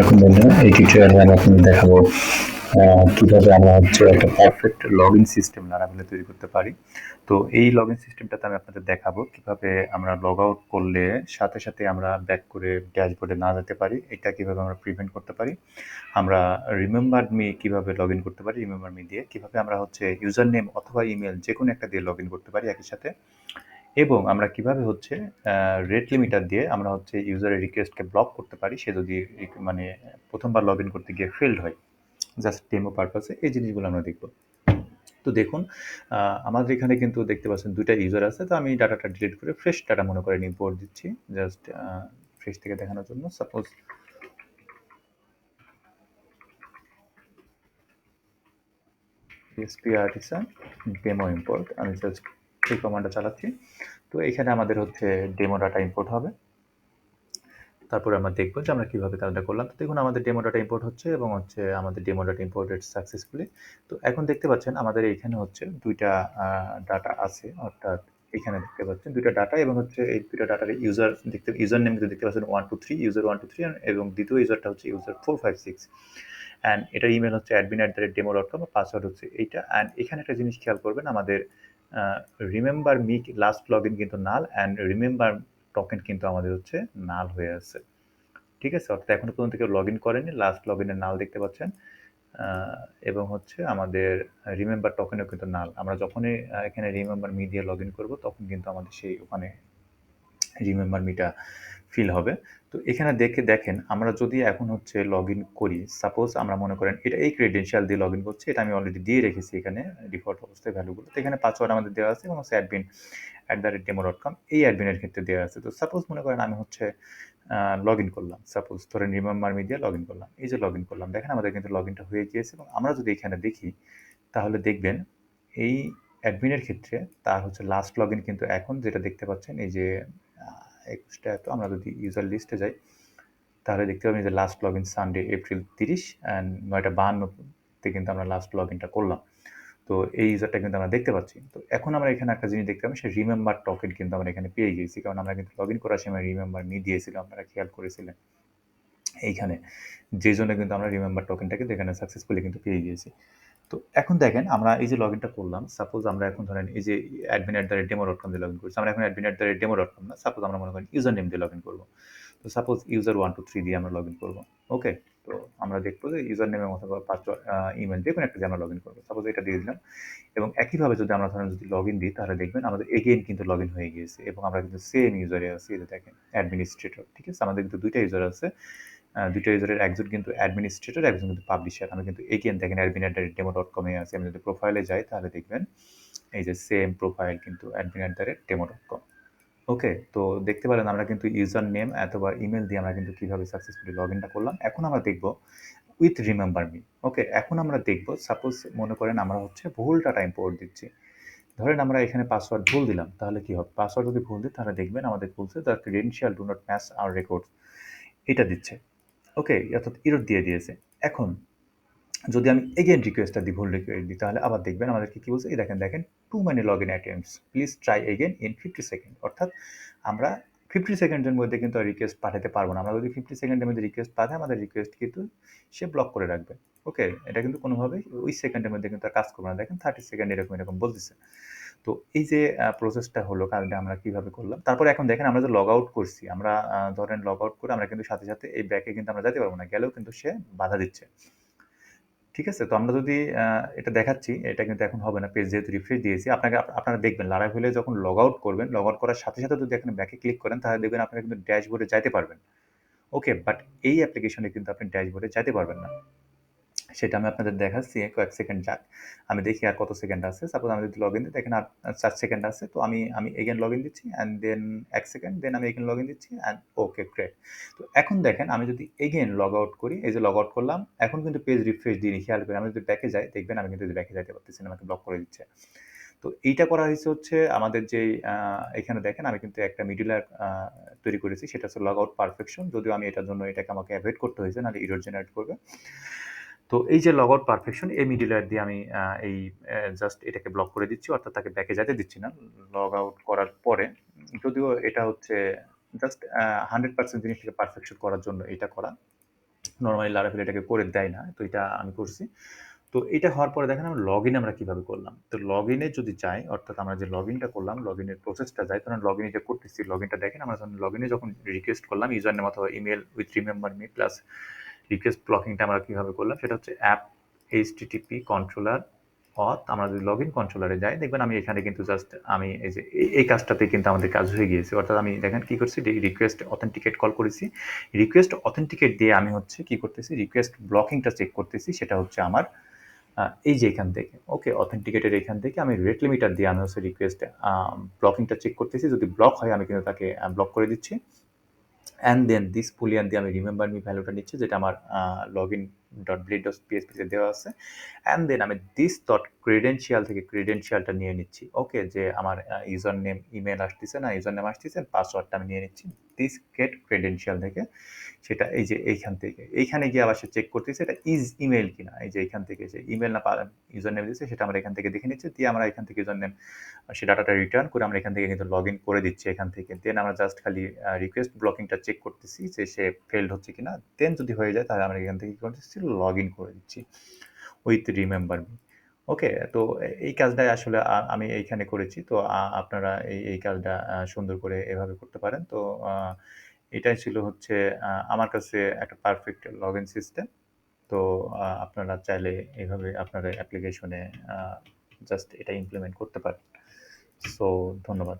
আলাইকুম বন্ধুরা, এই টিউটোরিয়ালে আমি আপনাদের দেখাবো কিভাবে আমরা একটা পারফেক্ট লগইন সিস্টেম লারাভেলে তৈরি করতে পারি। তো এই লগইন সিস্টেমটাতে আমি আপনাদের দেখাবো কিভাবে আমরা লগ আউট করলে সাথে সাথে আমরা ব্যাক করে ড্যাশবোর্ডে না যেতে পারি, এটা কিভাবে আমরা প্রিভেন্ট করতে পারি। আমরা রিমেম্বার মি কিভাবে লগইন করতে পারি, রিমেম্বার মি দিয়ে কিভাবে আমরা ইউজার নেম অথবা ইমেল যেকোনো একটা দিয়ে লগইন করতে পারি একই সাথে, এবং আমরা কিভাবে রেট লিমিটার দিয়ে আমরা ইউজারের রিকোয়েস্টকে ব্লক করতে পারি সে যদি মানে প্রথমবার লগ ইন করতে গিয়ে ফেলড হয়, জাস্ট ডেমো পারপাসে এই জিনিসগুলো আমরা দেখব। তো দেখুন, আমাদের এখানে কিন্তু দেখতে পাচ্ছেন দুইটা ইউজার আছে। তো আমি ডাটাটা ডিলিট করে ফ্রেশ ডাটা মনে করে ইম্পোর্ট দিচ্ছি, জাস্ট ফ্রেশ থেকে দেখানোর জন্য। Suppose PHP artisan demo import, আমি জাস্ট এই কমান্ডটা চালাচ্ছি। তো এখানে আমাদের ডেমো ডাটা ইম্পোর্ট হবে। তারপরে আমরা দেখব যে আমরা কিভাবে কাজটা করলাম। তো দেখুন, আমাদের ডেমো ডাটা ইম্পোর্ট হচ্ছে এবং আমাদের ডেমো ডাটা ইম্পোর্টেড সাকসেসফুলি। তো এখন দেখতে পাচ্ছেন আমাদের এইখানে দুইটা ডাটা আছে, অর্থাৎ এখানে দেখতে পাচ্ছেন দুইটা ডাটা এবং এই দুইটা ডাটার ইউজার নেম কিন্তু দেখতে পাচ্ছেন 1 2 3 ইউজার 1 2 3, এবং দ্বিতীয় ইউজারটা ইউজার 4 5 6, অ্যান্ড এটার ইমেল admin@demo.com, পাসওয়ার্ড এইটা। অ্যান্ড এখানে একটা জিনিস খেয়াল করবেন, আমাদের remember me last log in কিন্তু নাল, অ্যান্ড রিমেম্বার টোকেন কিন্তু আমাদের নাল হয়ে আছে। ঠিক আছে, অর্থাৎ এখনো পর্যন্ত কেউ লগ ইন করেনি, লাস্ট লগ ইনের নাল দেখতে পাচ্ছেন, এবং আমাদের রিমেম্বার টোকেনও কিন্তু নাল। আমরা যখনই এখানে রিমেম্বার মি দিয়ে লগ ইন করবো তখন কিন্তু আমাদের সেই ওখানে রিমেম্বার মিটা ফিল হবে। তো এখানে দেখেন, আমরা যদি এখন লগ ইন করি, সাপোজ আমরা মনে করেন এই ক্রেডেনশিয়াল দিয়ে লগ ইন করছি, এটা আমি অলরেডি দিয়ে রেখেছি এখানে ডিফল্ট অবস্থায় ভ্যালুগুলো। তো এখানে পাসওয়ার্ড আমাদের দেওয়া আছে এবং admin@demo.com এই অ্যাডমিনের ক্ষেত্রে দেওয়া আছে। তো সাপোজ মনে করেন আমি লগ ইন করলাম, সাপোজ ধরেন রিমেম্বার মি দিয়ে লগ ইন করলাম। এই যে লগ ইন করলাম, দেখেন আমাদের কিন্তু লগ ইনটা হয়ে গিয়েছে, এবং আমরা যদি এখানে দেখি তাহলে দেখবেন এই অ্যাডমিনের ক্ষেত্রে তার লাস্ট লগ ইন কিন্তু এখন যেটা দেখতে পাচ্ছেন, এই যে 21টা এত, আমরা যদি ইউজার লিস্টে যাই তাহলে দেখতে পাবেন যে last log in Sunday April 30 and 9:52 কিন্তু আমরা লাস্ট লগ ইনটা করলাম। তো এই ইউজারটা কিন্তু আমরা দেখতে পাচ্ছি। তো এখন আমরা এখানে একটা জিনিস দেখতে পাবো, সে রিমেম্বার টোকেন কিন্তু আমরা এখানে পেয়ে গিয়েছি, কারণ আমরা কিন্তু লগ ইন করার সময় রিমেম্বার মি দিয়েছিলাম, আপনারা খেয়াল করেছিলেন এইখানে, যে জন্য কিন্তু আমরা রিমেম্বার টোকেনটা কিন্তু এখানে সাকসেসফুলি কিন্তু পেয়ে গিয়েছি। তো এখন দেখেন, আমরা এই যে লগ ইনটা করলাম, সাপোজ আমরা এখন ধরেন এই যে admin@demo.com দিয়ে লগ ইন করছি, আমরা এখন admin@demo.com না, সাপোজ আমরা মনে করেন ইউজার নেম দিয়ে লগ ইন করবো। তো সাপোজ ইউজার 1 2 3 দিয়ে আমরা লগ ইন করবো। ওকে, তো আমরা দেখবো যে ইউজার নেমের অথবা পাসওয়ার্ড ইমেল যে কোনো একটা দিয়ে আমরা লগ ইন করবো, সাপোজ এটা দিয়ে দিলাম। এবং একইভাবে যদি আমরা ধরেন যদি লগ ইন দিই তাহলে দেখবেন আমাদের এগেইন কিন্তু লগ ইন হয়ে গিয়েছে, এবং আমরা কিন্তু সেম ইউজারে আছি। এই যে দেখেন অ্যাডমিনিস্ট্রেটর, ঠিক আছে, আমাদের কিন্তু দুইটা ইউজার আছে। দুইটা ইউজারের একজন কিন্তু অ্যাডমিনিস্ট্রেটর, একজন কিন্তু পাবলিশার। আমি কিন্তু এগেইন দেখেন admin@demo.com এ আছি। আমি যদি প্রোফাইলে যাই তাহলে দেখবেন এই যে সেম প্রোফাইল কিন্তু admin@demo.com। ওকে, তো দেখতে পেলেন আমরা কিন্তু ইউজার নেম অথবা ইমেল দিয়ে আমরা কিন্তু কিভাবে সাকসেসফুলি লগ ইনটা করলাম। এখন আমরা দেখব উইথ রিমেম্বার মি। ওকে, এখন আমরা দেখব, সাপোজ মনে করেন আমরা ভুল ডাটা ইম্পোর্ট দিচ্ছি। ধরেন আমরা এখানে পাসওয়ার্ড ভুল দিলাম, তাহলে কি হবে? পাসওয়ার্ড যদি ভুল দিই তাহলে দেখবেন আমাদের বলছে the credential do not match our records, এটা দিচ্ছে। ওকে, অর্থাৎ এরর দিয়ে দিয়েছে। এখন যদি আমি এগেইন রিকোয়েস্টটা দিই, ভুল রিকোয়েস্ট দিই, তাহলে আবার দেখবেন আমাদেরকে কি বলছে, এই দেখেন too many log in attempts, please try again in 50 second. অর্থাৎ আমরা 50 সেকেন্ডের মধ্যে কিন্তু আর রিকোয়েস্ট পাঠাতে পারবো না। আমরা যদি 50 সেকেন্ডের মধ্যে রিকোয়েস্ট পাঠাই, আমাদের রিকোয়েস্ট কিন্তু সে ব্লক করে রাখবে। ওকে, এটা কিন্তু কোনোভাবেই ওই সেকেন্ডের মধ্যে কিন্তু আর কাজ করবে না। দেখেন 30 সেকেন্ড এরকম বলতেছে। তো এই যে প্রসেসটা হলো, কাজটা আমরা কিভাবে করলাম। তারপরে এখন দেখেন আমরা যে লগ আউট করছি, আমরা ধরেন লগ আউট করে আমরা কিন্তু সাথে সাথে এই ব্যাকে কিন্তু আমরা যেতে পারবো না, গেলেও কিন্তু সে বাধা দিচ্ছে। ঠিক আছে? তো আমরা যদি এটা দেখাচ্ছি, এটা কিন্তু এখন হবে না। পেজ যেহেতু রিফ্রেশ দিয়েছি, আপনারা দেখবেন Laravel এ যখন লগ আউট করবেন, লগ আউট করার সাথে সাথে যদি এখানে ব্যাকে ক্লিক করেন তাহলে দেখবেন আপনারা কিন্তু ড্যাশবোর্ডে যাইতে পারবেন। ওকে, বাট এই অ্যাপ্লিকেশনে কিন্তু আপনি ড্যাশবোর্ডে যাইতে পারবেন না। সেটা আমি আপনাদের দেখাচ্ছি, কয়েক সেকেন্ড যাক। আমি দেখি আর কত সেকেন্ড আছে। সাপোজ আমি যদি লগইন দিই, দেখেন আর ৪ সেকেন্ড আছে। তো আমি এগেইন লগইন দিচ্ছি, অ্যান্ড দেন ১ সেকেন্ড, দেন আমি এগেইন লগইন দিচ্ছি, অ্যান্ড ওকে গ্রেট। তো এখন দেখেন আমি যদি এগেইন লগ আউট করি, এই যে লগ আউট করলাম, এখন কিন্তু পেজ রিফ্রেশ দিইনি, খেয়াল করি। আমি যদি ব্যাকে যাই দেখবেন আমি কিন্তু ব্যাকে যাইতে পারতেছি না, আমাকে ব্লক করে দিচ্ছে। তো এইটা করা হয়েছে আমাদের যেই এখানে দেখেন আমি কিন্তু একটা মিডলওয়্যার তৈরি করেছি, সেটা লগ আউট পারফেকশন। যদিও আমি এটার জন্য এটাকে আমাকে এভয়েড করতে হয়েছে, নাহলে এরর জেনারেট করবে। তো এই যে লগ আউট পারফেকশন, এই মিডলওয়্যার দিয়ে আমি এই জাস্ট এটাকে ব্লক করে দিচ্ছি, অর্থাৎ তাকে ব্যাকে যেতে দিচ্ছি না লগ আউট করার পরে। যদিও এটা জাস্ট 100% জিনিসটাকে পারফেকশন করার জন্য এটা করা। নরমালি Laravel এটাকে করে দেয় না। তো এটা আমি করছি। তো এটা হওয়ার পরে দেখেন আমরা লগইন আমরা কিভাবে করলাম। তো লগইনে যদি যাই, অর্থাৎ আমরা যে লগইনটা করলাম, লগইনের প্রসেসটা যাই, তখন লগইন যে করতেছি, লগইনটা দেখেন আমরা যখন লগইনে যখন রিকোয়েস্ট করলাম ইউজার নেম অথবা email with remember me plus request ব্লকিংটা আমরা কিভাবে করলাম সেটা হচ্ছে অ্যাপ এইচটিটিপি কন্ট্রোলার অথ। আমরা যদি লগইন কন্ট্রোলারে যাই দেখবেন আমি এখানে কিন্তু জাস্ট আমি এই যে এই কাজটাতে কিন্তু আমাদের কাজ হয়ে গিয়েছে। অর্থাৎ আমি দেখেন কি করছি, রিকোয়েস্ট অথেন্টিকেট কল করেছি। রিকোয়েস্ট অথেন্টিকেট দিয়ে আমি হচ্ছে কি করতেছি, রিকোয়েস্ট ব্লকিংটা চেক করতেছি। সেটা হচ্ছে আমার এই যে এখান থেকে ওকে অথেন্টিকেটের এখান থেকে আমি রেট লিমিটার দিয়ে আমি হচ্ছে রিকোয়েস্ট ব্লকিংটা চেক করতেছি। যদি ব্লক হয় আমি কিন্তু তাকে ব্লক করে দিচ্ছি। অ্যান্ড দেন দিস বুলিয়ান দিয়ে আমি রিমেম্বার মি ভ্যালুটা নিচ্ছি, যেটা আমার log in dot blade dot পিএসপিতে দেওয়া আছে। অ্যান্ড দেন আমি দিস ডট ক্রেডেনশিয়াল থেকে ক্রেডেনশিয়ালটা নিয়ে নিচ্ছি। ওকে, যে আমার ইউজার নেম ইমেল আসতেছে না, ইউজার নেম আসতেছে, পাসওয়ার্ডটা আমি নিয়ে নিচ্ছি দিস গেট ক্রেডেনশিয়াল থেকে। সেটা এই যে এইখান থেকে এইখানে গিয়ে আবার সে চেক করতেছে এটা ইজ ইমেল কিনা। এই যে এখান থেকে যে ইমেল না ইউজার নেম দিচ্ছে সেটা আমরা এখান থেকে দেখে নিচ্ছি, দিয়ে আমরা এখান থেকে ইউজার নেম সে ডাটাটা রিটার্ন করে আমরা এখান থেকে কিন্তু লগ ইন করে দিচ্ছি এখান থেকে। দেন আমরা জাস্ট খালি রিকোয়েস্ট ব্লকিংটা চেক করতেছি যে সে ফেলড হচ্ছে কিনা। দেন যদি হয়ে যায় তাহলে আমরা এখান থেকে কি করতেছি, লগ ইন করে দিচ্ছি উইথ রিমেম্বার মি। ওকে, তো এই কাজটাই আসলে আমি এইখানে করেছি। তো আপনারা এই কাজটা সুন্দর করে এভাবে করতে পারেন। তো এটাই ছিল হচ্ছে আমার কাছে একটা পারফেক্ট লগ ইন সিস্টেম। তো আপনারা চাইলে এভাবে আপনার অ্যাপ্লিকেশনে জাস্ট এটা ইমপ্লিমেন্ট করতে পারেন। সো ধন্যবাদ।